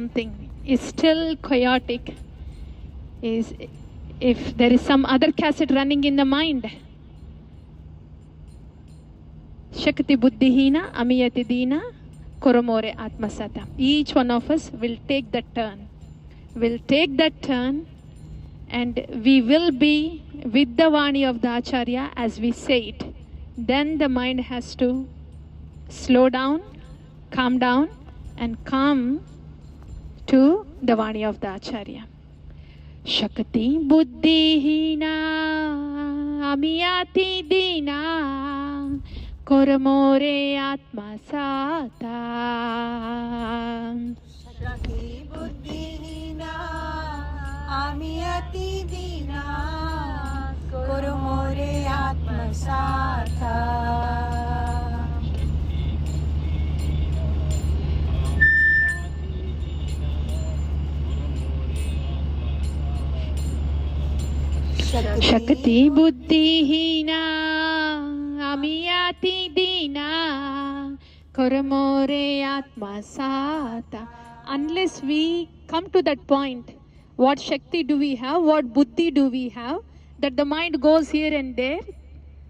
something is still chaotic, is if there is some other cassette running in the mind, Shakti Buddhihina Amiyati Dina Koromore Atmasata. Each one of us will take that turn. Will take that turn, and we will be with the Vani of the Acharya as we say it. Then the mind has to slow down, calm down, and come to the Vani of the Acharya. Shakti Buddhihina Amiyati Dina Koromore Atmasata. Shakti Buddhihina Amiyati Dina Koromore Atmasata. Shakti Buddhihina Amiyati Dina Koromore Atmasata. Unless we come to that point, what Shakti do we have, what Buddhi do we have, that the mind goes here and there,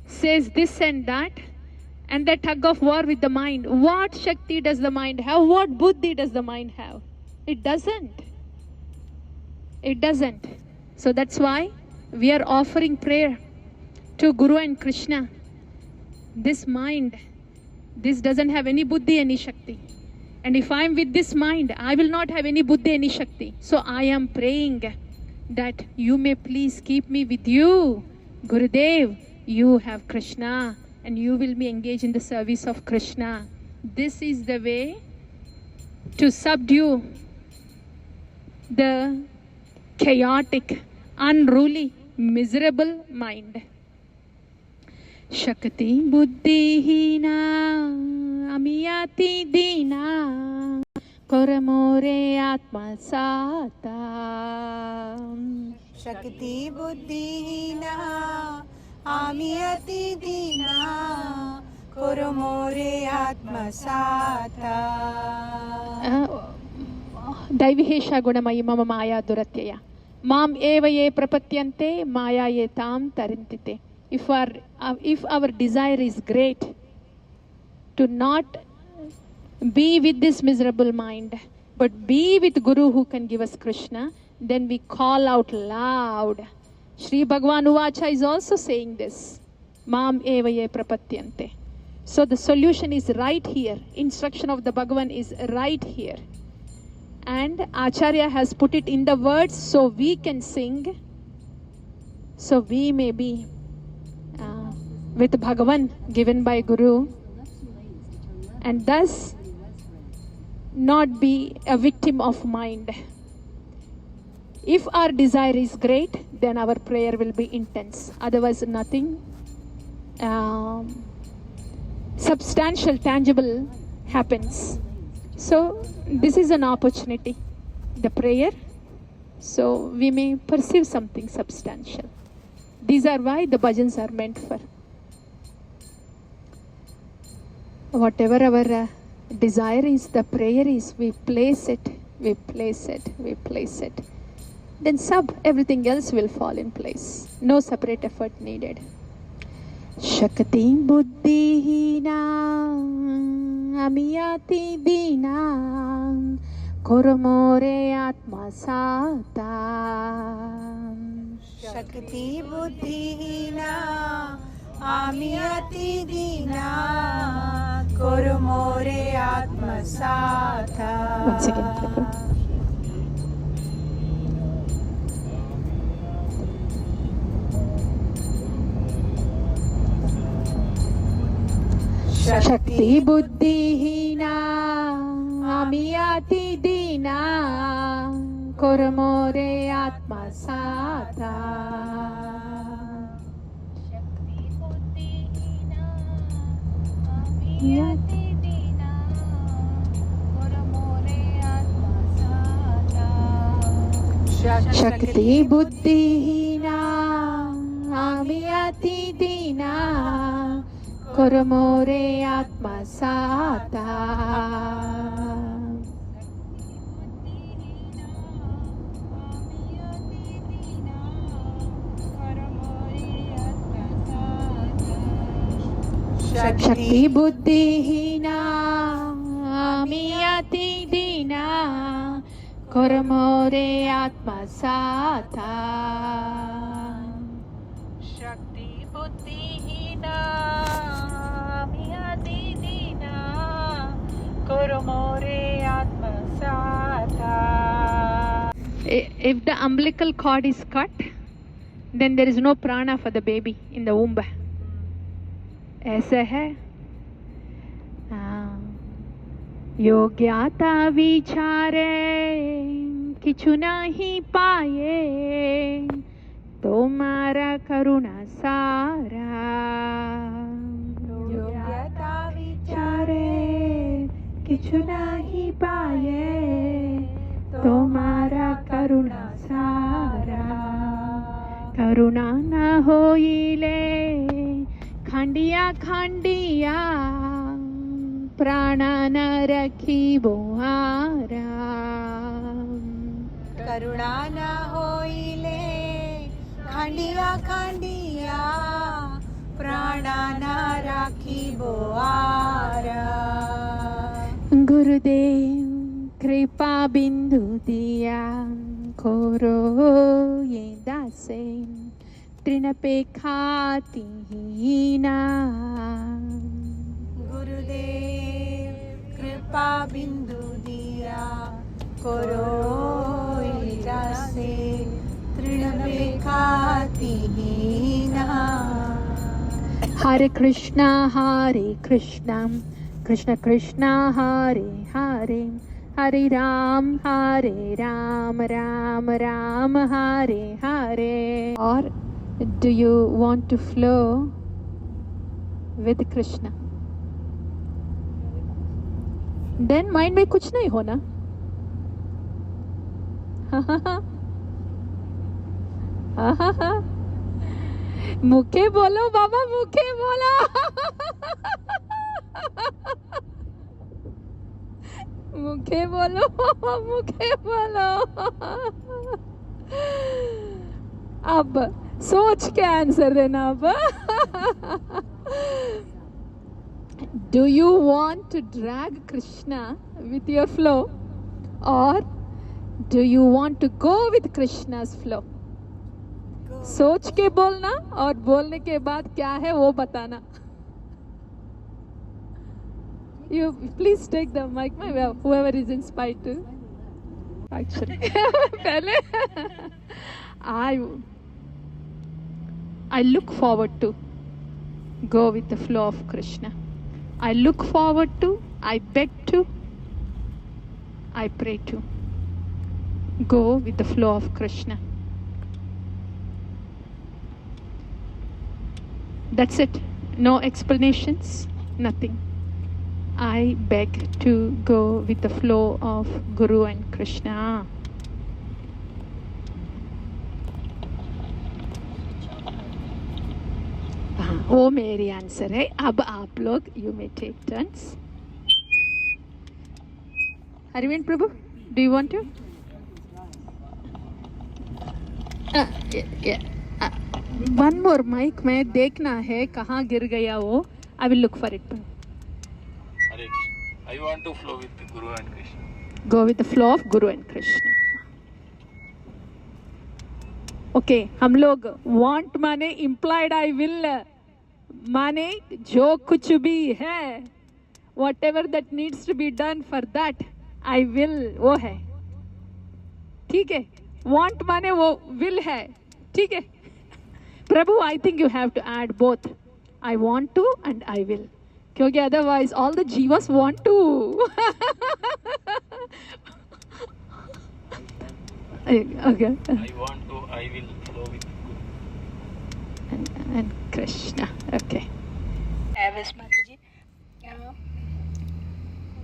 says this and that, and that tug of war with the mind. What Shakti does the mind have? What Buddhi does the mind have? It doesn't. It doesn't. So that's why we are offering prayer to Guru and Krishna. This mind, this doesn't have any Buddhi, any Shakti. And if I am with this mind, I will not have any Buddhi, any Shakti. So I am praying that you may please keep me with you. Gurudev, you have Krishna and you will be engaged in the service of Krishna. This is the way to subdue the chaotic, unruly, miserable mind. Shakti Buddhihina Amiyati Dina Koromore Atmasata. Shakti Buddhihina Amiyati Dina Koromore Atmasata. Daivihesha Gunamayi Mama Maya Duratyaya Mam Eva Ye Prapatyante Maya Ye Tam Tarintite. If our desire is great to not be with this miserable mind, but be with Guru who can give us Krishna, then we call out loud. Sri Bhagavan Uvacha is also saying this. Mam eva ye prapatyante. So the solution is right here. Instruction of the Bhagavan is right here. And Acharya has put it in the words so we can sing. So we may be with Bhagavan given by Guru, and thus not be a victim of mind. If our desire is great, then our prayer will be intense. Otherwise, nothing substantial, tangible happens. So this is an opportunity, the prayer, so we may perceive something substantial. These are why the bhajans are meant for. Whatever our desire is, the prayer is, we place it, we place it, we place it. Then everything else will fall in place. No separate effort needed. Shakti Buddhihina Amiyati Dina Koromore Atmasata. Shakti Buddhihina Amiyati Dina Koromore Atmasata. Once again, Prabhu. Shakti Buddhihina Amiyati Dina Koromore Atmasata. Shakti Buddhihina Amiyati Dina Koromore Atmasata. Shakti Buddhihina Amiyati Dina Koromore Atmasata. शक्ति बुद्धिहीना आमी अति दीना कर्मोरे आत्मसाता शक्ति बुद्धिहीना आमी अति दीना कर्मोरे आत्मसाता. If the umbilical cord is cut, then there is no prana for the baby in the womb. ऐसे है. योग्यता विचारे किछु नहीं पाए तुम्हारा करुणा सारा. योग्यता विचारे किछु नहीं पाए तुम्हारा करुणा सारा. करुणा न होइले खंडिया खंडिया प्राण न रखी बोहारा. करुणा न होइले खंडिया खंडिया प्राणा न राखी बोआरा. गुरुदेव कृपा बिंदु दिया खोरो ये दासे तृण पे खाती हीना. गुरुदेव कृपा बिंदु दिया करो से तृण पे खाती हीना. हरे कृष्णा कृष्ण कृष्ण हरे हरे हरे राम राम राम हरे हरे. और do you want to flow with Krishna? Then mind में कुछ नहीं होना. मुखे बोलो बाबा, मुखे बोलो. मुखे बोलो, मुखे बोलो. अब सोच के आंसर देना. अब do you want to drag Krishna with your flow, or do you want to go with Krishna's flow? सोच के बोलना और बोलने के बाद क्या है वो बताना. You please take the mic, whoever is inspired to. Actually, पहले I look forward to go with the flow of Krishna. I look forward to, I beg to, I pray to go with the flow of Krishna. That's it. No explanations, nothing. I beg to go with the flow of Guru and Krishna. वो मेरी answer है. अब आप लोग you may take turns. Arvind Prabhu, do you want to? One more mic में देखना है कहाँ गिर गया वो. I will look for it. I want to flow with Guru and Krishna. Go with the flow of Guru and Krishna. Okay, हम लोग want माने implied I will माने जो कुछ भी है, whatever that needs to be done for that I will, वो है. ठीक है. want माने वो will है. ठीक है. प्रभु, I think you have to add both. I want to and I will. क्योंकि otherwise all the jivas want to. Okay. I want to, I will flow with Guru. And Krishna. Okay. Avis Mataji.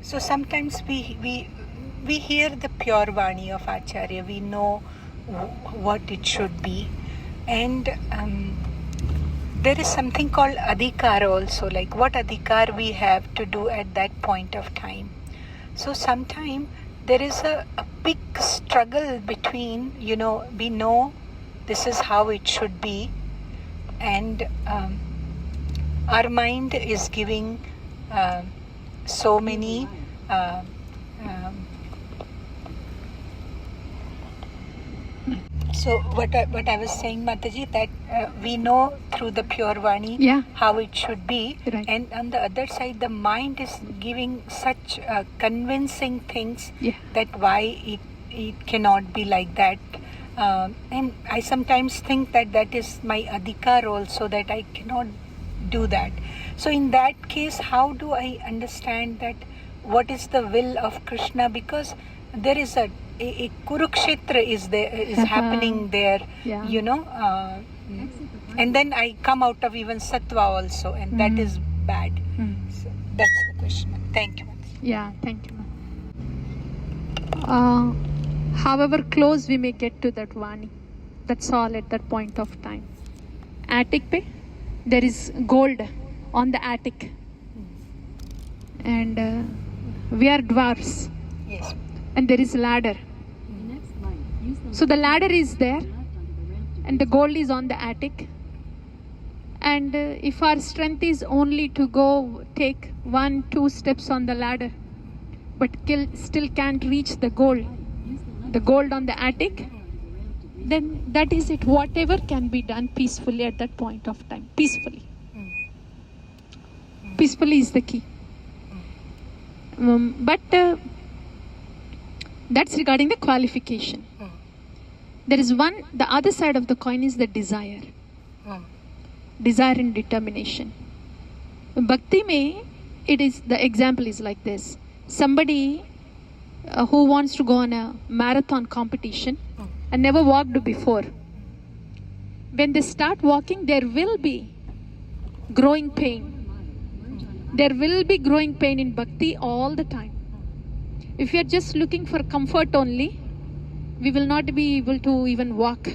So sometimes we hear the pure Vani of Acharya. We know what it should be, and there is something called adhikar also, like what adhikar we have to do at that point of time. So sometimes there is a big struggle between, we know this is how it should be, and our mind is giving so many so what I was saying, Mataji, that we know through the pure Vani Yeah. how it should be, Right. and on the other side the mind is giving such convincing things Yeah. that why it cannot be like that. And I sometimes think that is my adhikar also, that I cannot do that. So in that case, how do I understand that what is the will of Krishna? Because there is a Kurukshetra is there, is happening there, Yeah. you know, and then I come out of even sattva also, and that is bad. So that's the question. Thank you. Yeah, thank you. However close we may get to that Vani, that's all at that point of time. Attic pe, there is gold on the attic, and we are dwarfs, Yes. and there is ladder. So the ladder is there, and the gold is on the attic. And if our strength is only to go take 1-2 steps on the ladder, but still can't reach the gold on the attic, then that is it. Whatever can be done peacefully at that point of time. Peacefully. Peacefully is the key. But that's regarding the qualification. There is the other side of the coin is the desire. Desire and determination. Bhakti mein, it is, the example is like this. Somebody who wants to go on a marathon competition and never walked before. When they start walking, there will be growing pain. There will be growing pain in bhakti all the time. If you are just looking for comfort only, we will not be able to even walk.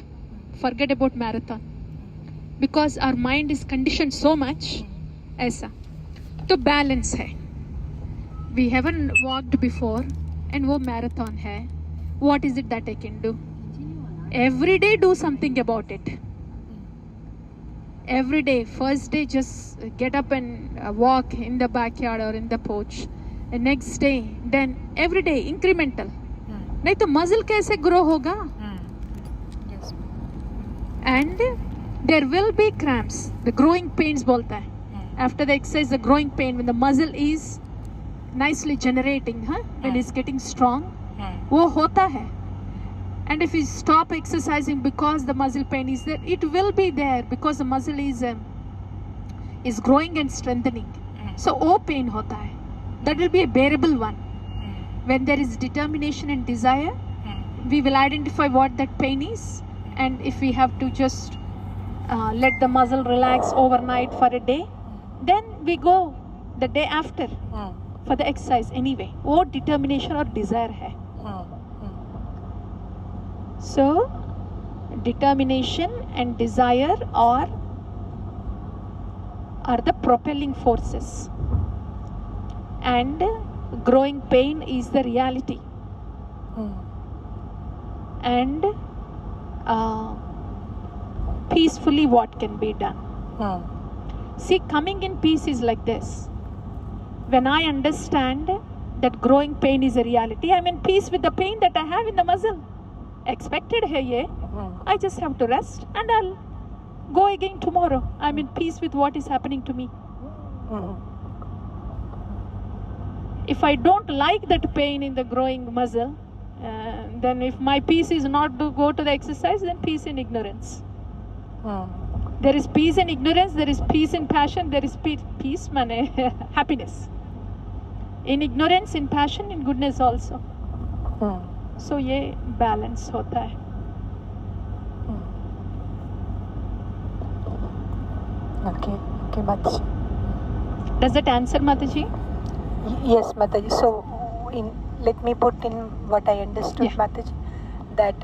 Forget about marathon. Because our mind is conditioned so much. ऐसा. तो balance है. We haven't walked before and वो marathon है. What is it that I can do? Every day do something about it. Every day, first day just get up and walk in the backyard or in the porch. The next day, then every day incremental. नहीं तो muscle कैसे grow होगा? Yes. And there will be cramps. The growing pains बोलता है. After the exercise, the growing pain when the muscle is nicely generating, when it's getting strong, वो होता है. And if you stop exercising because the muscle pain is there, it will be there because the muscle is growing and strengthening. So वो pain होता है. That will be a bearable one. When there is determination and desire, we will identify what that pain is, and if we have to just let the muscle relax overnight for a day, then we go the day after for the exercise anyway. वो determination or desire है. So determination and desire are the propelling forces, and growing pain is the reality. And peacefully what can be done. See, coming in peace is like this. When I understand that growing pain is a reality, I'm in peace with the pain that I have in the muscle. Expected hai ye. I just have to rest and I'll go again tomorrow. I'm in peace with what is happening to me. If I don't like that pain in the growing muscle, then if my peace is not to go to the exercise, then peace in ignorance. There is peace in ignorance, there is peace in passion, there is peace mane happiness. In ignorance, in passion, in goodness also. So ये balance होता है. Okay, Mataji. Does that answer, Mataji? Yes, Mataji. So, let me put in what I understood, Yeah. Mataji, that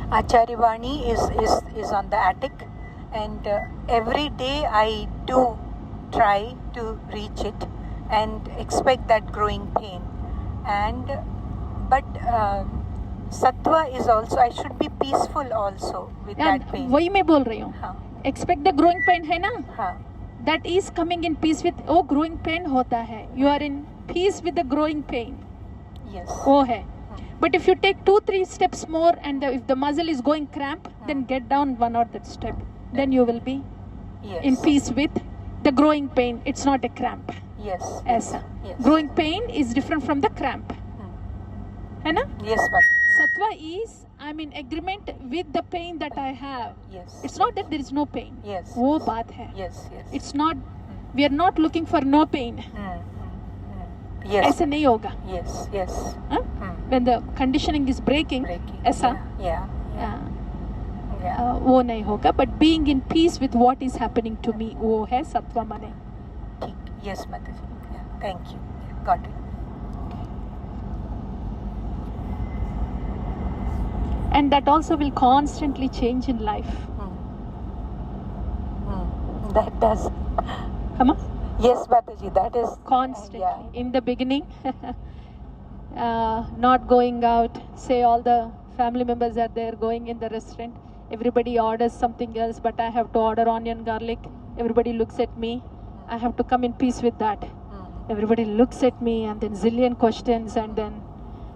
Acharya Vani is on the attic, and every day I do try to reach it and expect that growing pain. But sattva is also, I should be peaceful also with that pain. वही मैं बोल रही हूँ. हाँ. Expect the growing pain है ना? हाँ. that is coming in peace with, oh growing pain hota hai, you are in peace with the growing pain, Yes. wo hai. But if you take 2-3 steps more and if the muscle is going cramp, then get down one or that step, then you will be Yes. in peace with the growing pain. It's not a cramp. Yes. Aisa. Yes. Growing pain is different from the cramp, है ना? Yes, Mataji. Sattva is I'm in agreement with the pain that I have. Yes. It's not that there is no pain. Yes. वो बात है. Yes. Yes. It's not. We are not looking for no pain. Yes. ऐसे नहीं होगा. Yes. Yes. हाँ? When the conditioning is breaking, Breaking. ऐसा Yeah. Yeah. Yeah. वो नहीं होगा. But being in peace with what is happening to me, वो है सत्वा माने. Yes, Mataji. Yeah. Thank you. Yeah. Got it. And that also will constantly change in life. That does. Come on. Yes, Mataji. That is Constantly. Yeah. In the beginning, not going out, say all the family members are there going in the restaurant, everybody orders something else, but I have to order onion garlic. Everybody looks at me. I have to come in peace with that. Everybody looks at me and then zillion questions, and then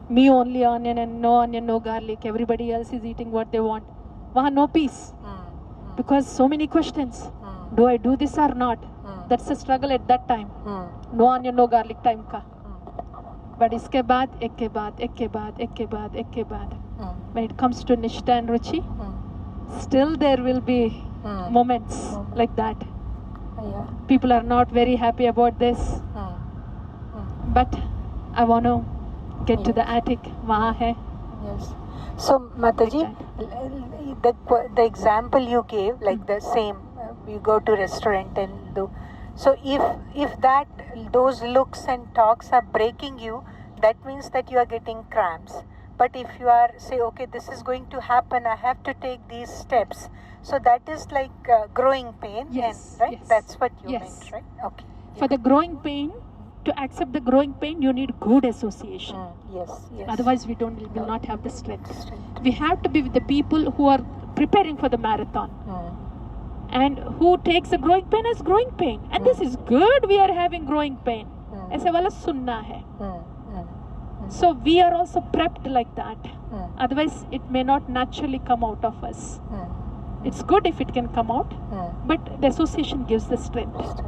me only onion and no onion, no garlic. Everybody else is eating what they want. Wahan no peace. Because so many questions. Do I do this or not? That's a struggle at that time. No onion, no garlic time ka. But iske baad, ek ke baad, ek ke baad, ek ke baad, ek ke baad. When it comes to Nishta and Ruchi, still there will be moments like that. Yeah. People are not very happy about this. But I want to get to the attic. Wahan hai. Yes. So, Mataji, the example you gave, like the same, you go to restaurant and do. So, if that those looks and talks are breaking you, that means that you are getting cramps. But if you are say, okay, this is going to happen, I have to take these steps. So that is like growing pain, Yes, and, right? yes. That's what you Yes. meant, right? Okay. For the growing pain, to accept the growing pain, you need good association. Yes. Yes. Otherwise, we will not have the strength. Strength. We have to be with the people who are preparing for the marathon and who takes the growing pain as growing pain. And this is good. We are having growing pain. ऐसे वाला सुनना है. So we are also prepped like that. Otherwise, it may not naturally come out of us. It's good if it can come out, but the association gives the strength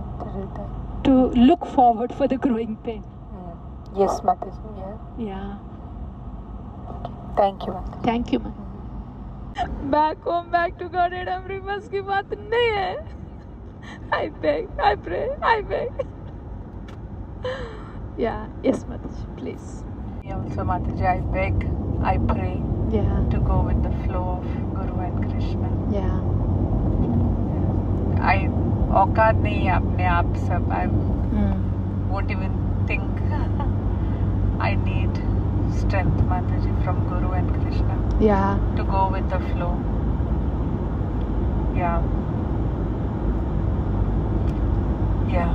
to look forward for the growing pain. Yes, Mataji. Yeah. Yeah. Thank you, Mataji. Thank you, man. Back home, back to God and every bus की बात नहीं है. I beg, I pray, I beg. Yeah, yes, Mataji, please. Also, Mataji, I beg, I pray Yeah, to go with the flow of Guru and Krishna. yeah. I औकात नहीं है अपने आप सब. I won't even think. I need strength, Mataji, from Guru and Krishna Yeah, to go with the flow. Yeah. Yeah.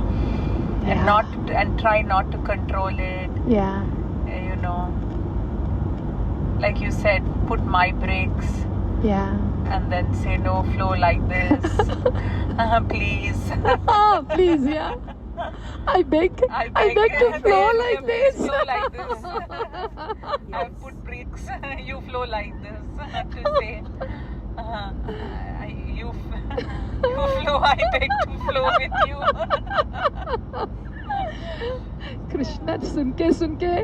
Yeah. And try not to control it. yeah, You know, like you said, put my brakes yeah. and then say no, flow like this. Please. Oh, please, yeah. I beg to flow like this. Flow like this. I put brakes. You flow like this. To say, you flow. I beg to flow with you. Krishna सुन के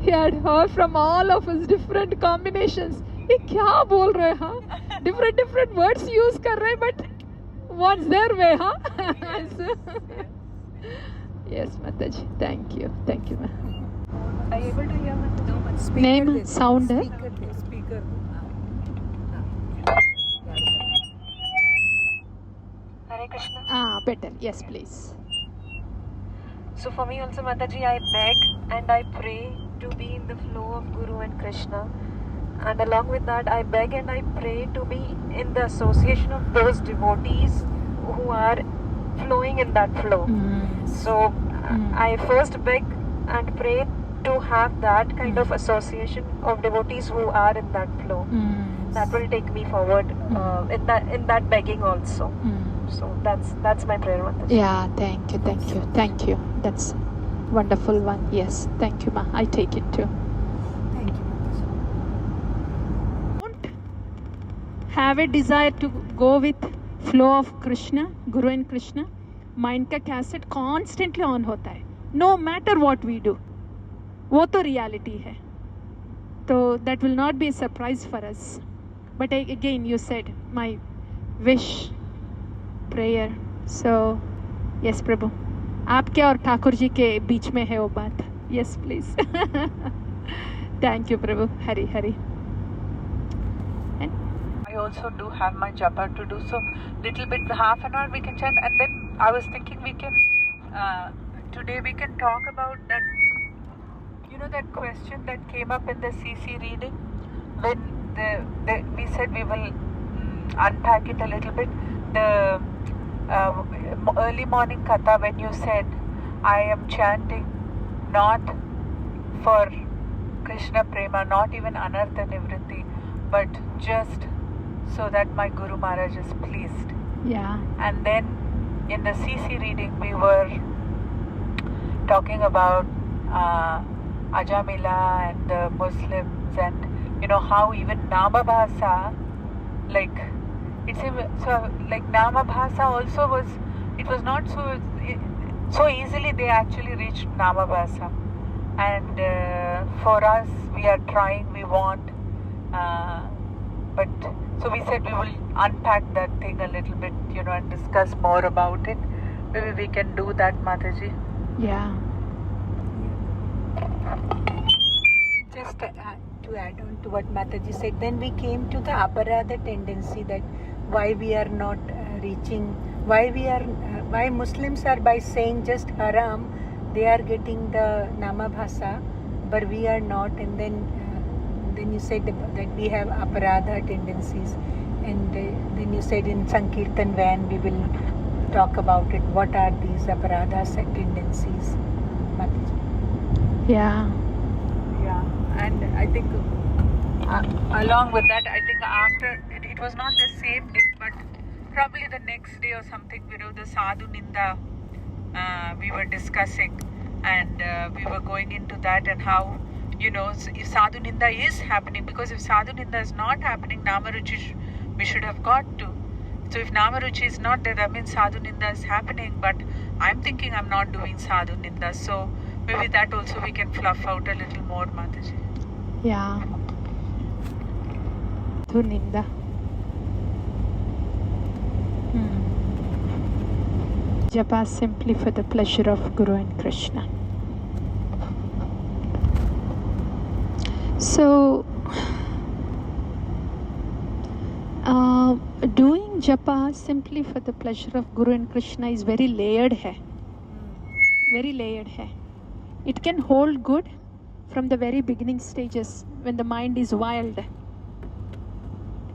he had heard from all of us different combinations. ये क्या बोल रहे हैं हाँ? Different words use कर रहे हैं, but what's their way हाँ? Yes, Mataji. Thank you, ma'am. Are you able to hear me? Name, sound है? Speaker. Hare Krishna. Better. Yes, please. So for me also, Mataji, I beg and I pray to be in the flow of Guru and Krishna. And along with that, I beg and I pray to be in the association of those devotees who are flowing in that flow. So I first beg and pray to have that kind of association of devotees who are in that flow. That will take me forward in that begging also. So that's my prayer, Mataji. Yeah, thank you. That's wonderful one. Yes, thank you, Ma. I take it too. Thank you, Mataji. Don't have a desire to go with flow of Krishna, Guru and Krishna. Mind का cassette constantly on होता है. No matter what we do, वो तो reality है. So that will not be a surprise for us. But again, you said my wish, prayer. So yes, Prabhu. आपके और ठाकुर जी के बीच में है वो बात. Yes, please. Thank you, Prabhu. Hari Hari. I also do have my japa to do, so little bit, half an hour we can chant, and then I was thinking we can today we can talk about that, you know, that question that came up in the CC reading when we said we will unpack it a little bit. The early morning katha, when you said I am chanting not for Krishna prema, not even anartha nivritti, but just so that my Guru Maharaj is pleased. Yeah. And then in the CC reading we were talking about Ajamila and the Muslims, and you know how even Namabhasa, like it's so like Namabhasa also was, it was not so easily they actually reached Namabhasa, and for us we are trying, we want, but so we said we will unpack that thing a little bit, you know, and discuss more about it. Maybe we can do that, Mataji. Yeah. Just to add on to what Mataji said, then we came to the aparadha tendency, that why we are not reaching, why Muslims are, by saying just haram, they are getting the namabhasa, but we are not. And then you said that we have aparadha tendencies, and then you said in Sankirtan van we will talk about it. What are these aparadha tendencies, Mataji? Yeah. Yeah, and I think along with that, I think after it was not the same day, but probably the next day or something, you know, the sadhu ninda we were discussing, and we were going into that, and how, you know, if sadhu ninda is happening, because if sadhu ninda is not happening, namaruchi we should have got to. So if namaruchi is not there, that means sadhu ninda is happening, but I'm thinking I'm not doing sadhu ninda, so maybe that also we can fluff out a little more, Mataji. Yeah. Thuninda. Japa simply for the pleasure of Guru and Krishna. So, doing japa simply for the pleasure of Guru and Krishna is very layered hai. Very layered hai. It can hold good from the very beginning stages when the mind is wild.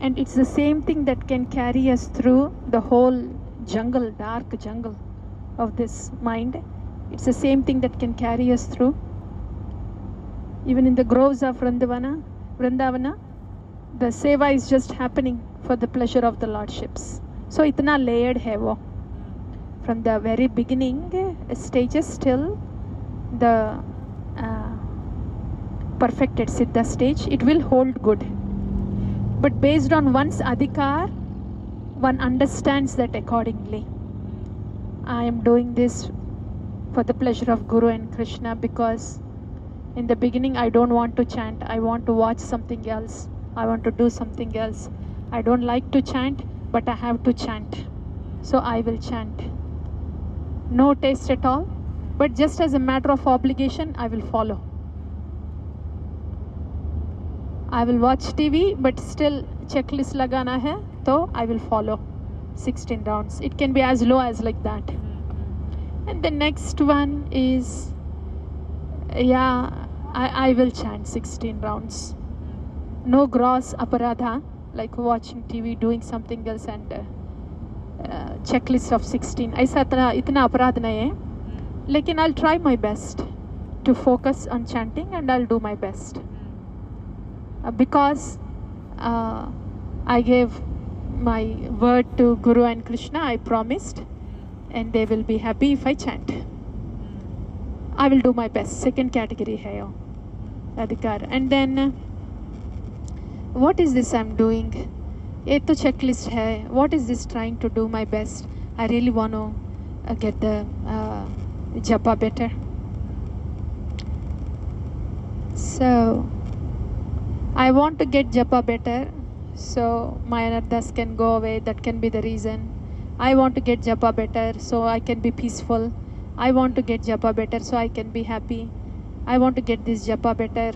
And it's the same thing that can carry us through the whole jungle, dark jungle of this mind. It's the same thing that can carry us through. Even in the groves of Vrindavana, the seva is just happening for the pleasure of the lordships. So itna layered hai wo. From the very beginning stages till the perfected Siddha stage, it will hold good. But based on one's adhikar, one understands that accordingly. I am doing this for the pleasure of Guru and Krishna, because in the beginning I don't want to chant, I want to watch something else, I want to do something else. I don't like to chant, but I have to chant, so I will chant. No taste at all, but just as a matter of obligation, I will follow. I will watch TV, but still checklist lagana hai, so I will follow 16 rounds. It can be as low as like that. And the next one is, I will chant 16 rounds. No gross aparadha, like watching TV, doing something else, and checklist of 16. ऐसा इतना अपराध नहीं है, लेकिन I'll try my best to focus on chanting, and I'll do my best. Because I gave my word to Guru and Krishna. I promised, and they will be happy if I chant. I will do my best. Second category hai yo, adhikar. And then what is this I'm doing? Ye to checklist hai. What is this trying to do my best? I really want to get the japa better. So I want to get japa better, so my anarthas can go away. That can be the reason. I want to get japa better, so I can be peaceful. I want to get japa better, so I can be happy. I want to get this japa better,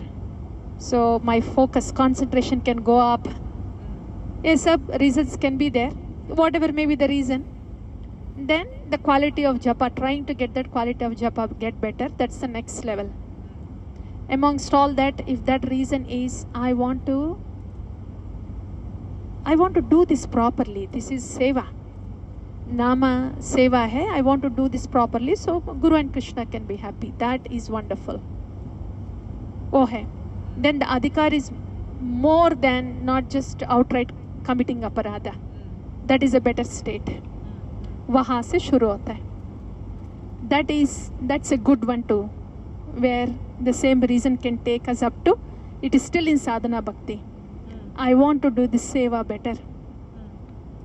so my focus, concentration can go up. Yes, reasons can be there. Whatever may be the reason. Then the quality of japa, trying to get that quality of japa get better. That's the next level. Amongst all that, if that reason is I want to do this properly. This is seva. Nama seva hai. I want to do this properly, so Guru and Krishna can be happy. That is wonderful. Oh hai. Then the adhikar is more than not just outright committing aparadha. That is a better state. Wahan se shuru hota hai. That's a good one too, where the same reason can take us up to, it is still in sadhana bhakti. I want to do this seva better.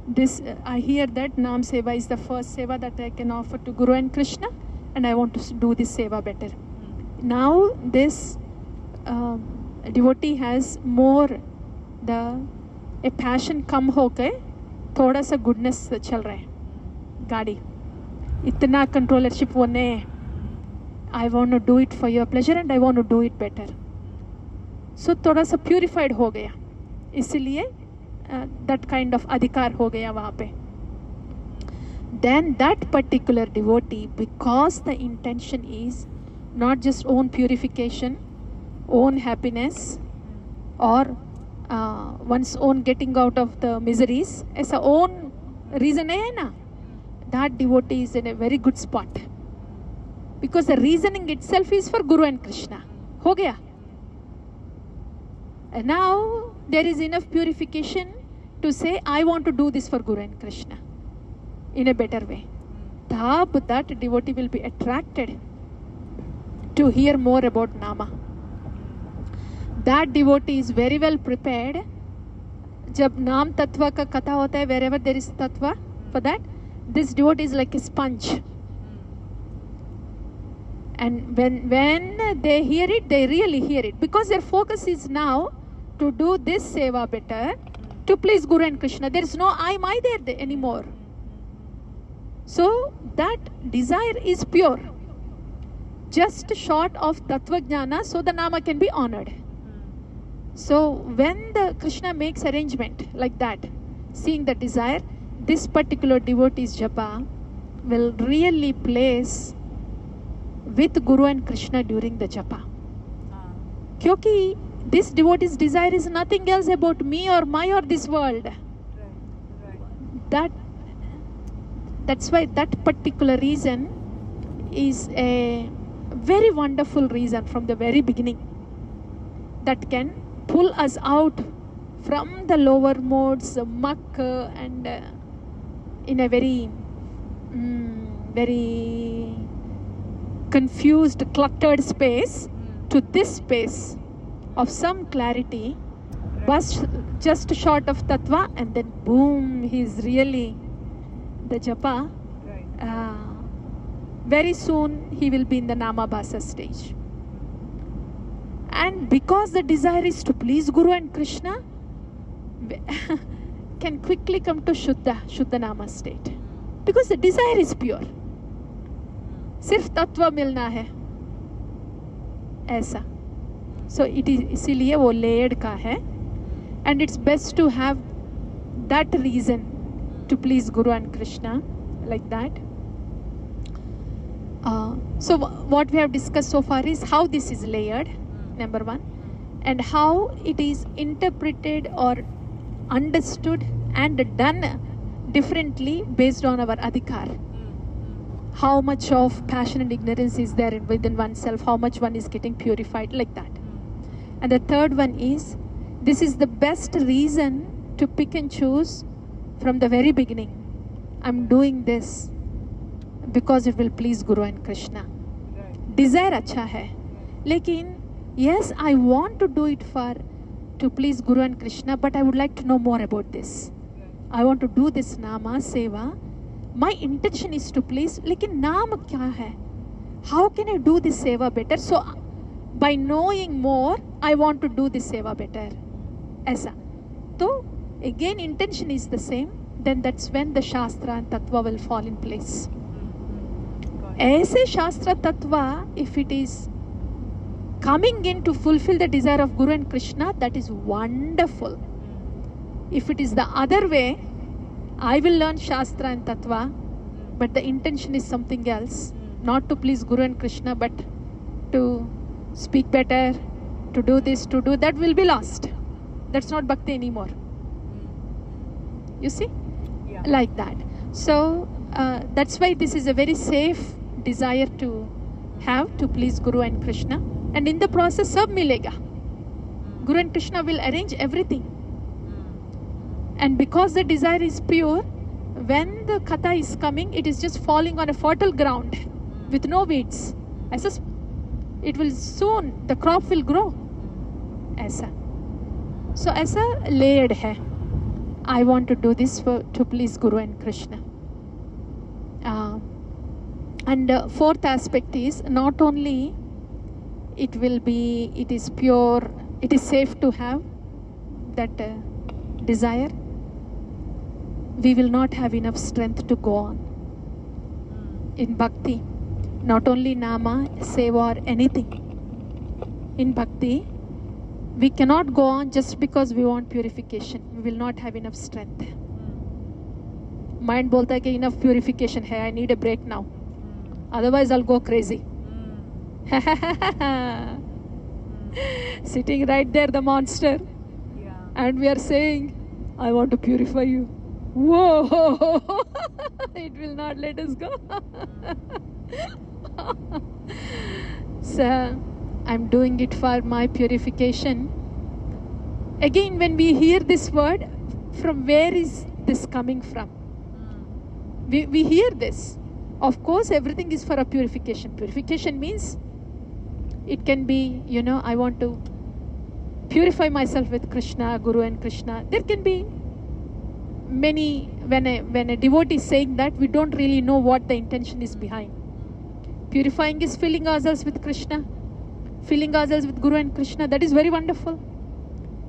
This I hear that Nam seva is the first seva that I can offer to Guru and Krishna, and I want to do this seva better. Now this devotee has more a passion कम हो के थोड़ा सा goodness चल रहा है गाड़ी इतना controllership वो नहीं. I want to do it for your pleasure and I want to do it better. So थोड़ा सा purified हो गया, इसलिए that kind of adhikar हो गया वहाँ पे. Then that particular devotee, because the intention is not just own purification, own happiness, or one's own getting out of the miseries, ऐसा own reason है ना, that devotee is in a very good spot. Because the reasoning itself is for Guru and Krishna. हो गया. And now there is enough purification to say, I want to do this for Guru and Krishna in a better way. Tab that devotee will be attracted to hear more about Nama. That devotee is very well prepared. जब नाम तत्व का कथा होता है, wherever there is tattva, for that, this devotee is like a sponge. And when they hear it, they really hear it. Because their focus is now to do this seva better, to please Guru and Krishna. There is no I, my there anymore. So that desire is pure. Just short of Tattva Jnana, so the Nama can be honored. So when the Krishna makes arrangement like that, seeing the desire, this particular devotee's japa will really place with Guru and Krishna during the japa. Kyunki this devotee's desire is nothing else about me or my or this world. That's why that particular reason is a very wonderful reason from the very beginning that can pull us out from the lower modes, the muck, and in a very confused, cluttered space to this space of some clarity, just short of tattva, and then boom, he's really the japa. Very soon he will be in the Namabhasa stage. And because the desire is to please Guru and Krishna, can quickly come to Shuddha Nama state. Because the desire is pure. सिर्फ तत्व मिलना है ऐसा. So it is इसीलिए वो layered का है. And it's best to have that reason to please Guru and Krishna like that. So what we have discussed so far is how this is layered, number one, and how it is interpreted or understood and done differently based on our adhikar. How much of passion and ignorance is there within oneself, how much one is getting purified, like that. And the third one is, this is the best reason to pick and choose from the very beginning, I'm doing this because it will please Guru and Krishna. Desire अच्छा है, लेकिन yes, I want to do it to please Guru and Krishna, but I would like to know more about this. I want to do this nama seva. My intention is to please, लेकिन नाम क्या है? How can I do this seva better? So by knowing more, I want to do this seva better. ऐसा. तो again intention is the same. Then that's when the Shastra and Tattva will fall in place. ऐसे Shastra Tattva, if it is coming in to fulfill the desire of Guru and Krishna, that is wonderful. If it is the other way, I will learn Shastra and Tattva, but the intention is something else, not to please Guru and Krishna, but to speak better, to do this, to do that, will be lost. That's not bhakti anymore. You see? Yeah. Like that. So that's why this is a very safe desire to have, to please Guru and Krishna. And in the process, sab milega. Guru and Krishna will arrange everything. And because the desire is pure, when the katha is coming, it is just falling on a fertile ground with no weeds. It will soon, the crop will grow. ऐसा. So ऐसा layered है. I want to do this to please Guru and Krishna. And fourth aspect is not only it is pure, it is safe to have that desire, we will not have enough strength to go on. In bhakti, not only nama, seva or anything. In bhakti, we cannot go on just because we want purification. We will not have enough strength. Mind bolta hai ki enough purification hai, I need a break now. Otherwise I'll go crazy. Sitting right there, the monster. Yeah. And we are saying, I want to purify you. Whoa! It will not let us go. So, I'm doing it for my purification. Again, when we hear this word, from where is this coming from? We hear this. Of course, everything is for a purification. Purification means it can be, I want to purify myself with Krishna, Guru and Krishna. There can be many, when a devotee is saying that, we don't really know what the intention is behind. Purifying is filling ourselves with Krishna, filling ourselves with Guru and Krishna. That is very wonderful.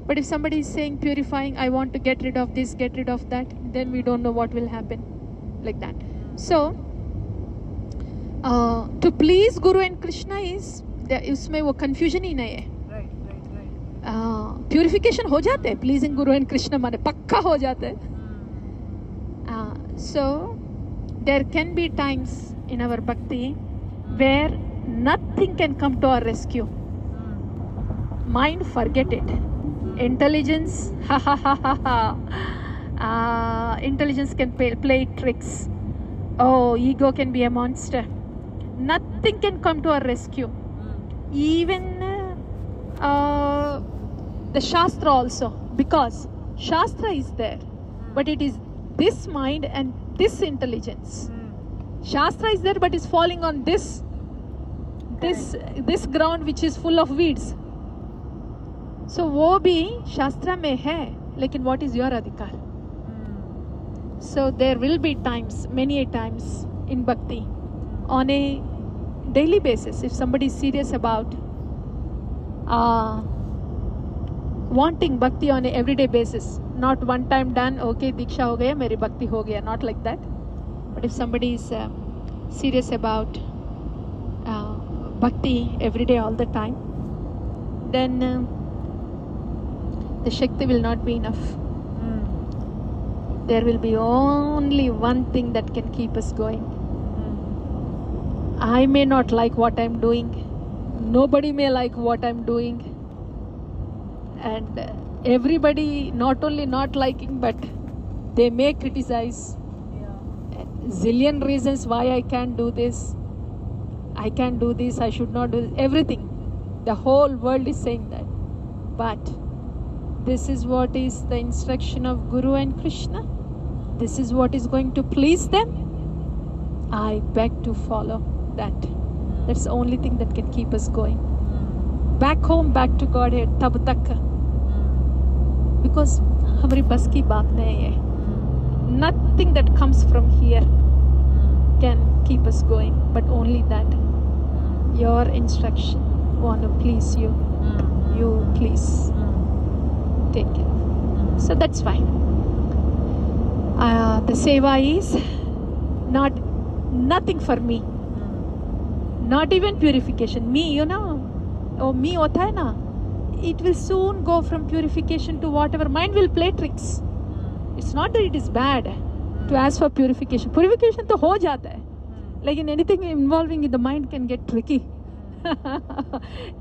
But if somebody is saying purifying, I want to get rid of this, get rid of that, then we don't know what will happen. Like that. So, to please Guru and Krishna is, उसमें वो confusion ही नहीं है. Right. Purification हो जाते हैं, pleasing Guru and Krishna माने पक्का हो जाते हैं. So there can be times in our bhakti where nothing can come to our rescue. Mind, forget it. Intelligence, intelligence can play tricks. Oh, ego can be a monster. Nothing can come to our rescue. Even the Shastra also, because Shastra is there, but it is this mind and this intelligence. Shastra is there, but is falling on this ground which is full of weeds. So वो भी Shastra में है, लेकिन what is your adhikar? So there will be times, many a times in bhakti, on a daily basis, if somebody is serious about wanting bhakti on a everyday basis, not one time done, okay, diksha ho gaya, meri bhakti ho gaya, not like that. But if somebody is serious about bhakti every day, all the time, then the Shakti will not be enough. There will be only one thing that can keep us going. I may not like what I'm doing. Nobody may like what I'm doing. And everybody not only not liking, but they may criticize. Zillion reasons why I can't do this. I can't do this, I should not do this. Everything. The whole world is saying that. But this is what is the instruction of Guru and Krishna. this is what is going to please them, I beg to follow that. That's the only thing that can keep us going. Back home, back to Godhead, tab tak. Because हमारी बस की बात नहीं है. Nothing that comes from here can keep us going, but only that. Your instruction want to please you. You please take it. So that's fine. The seva is nothing for me. Not even purification. Me, you know, me hota hai na. It will soon go from purification to whatever. Mind will play tricks. It's not that it is bad to ask for purification. Purification तो हो जाता है. लेकिन anything involving in the mind can get tricky.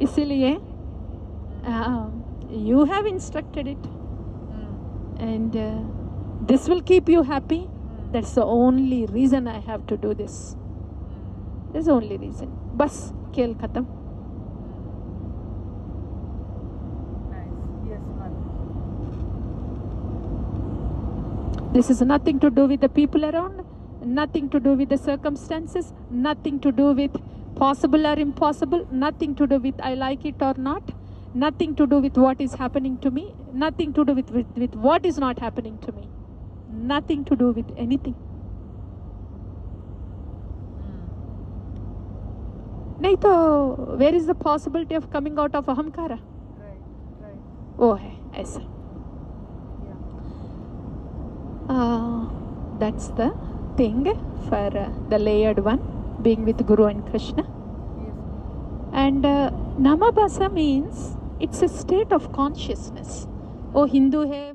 इसीलिए you have instructed it, and this will keep you happy. That's the only reason I have to do this. That's the only reason. बस खेल खत्म. This is nothing to do with the people around, nothing to do with the circumstances, nothing to do with possible or impossible, nothing to do with I like it or not, nothing to do with what is happening to me, nothing to do with what is not happening to me, nothing to do with anything. नहीं तो where is the possibility of coming out of ahamkara? Right. वो है ऐसा. That's the thing for the layered one, being with Guru and Krishna. And Namabhasa means it's a state of consciousness. वो हिंदू है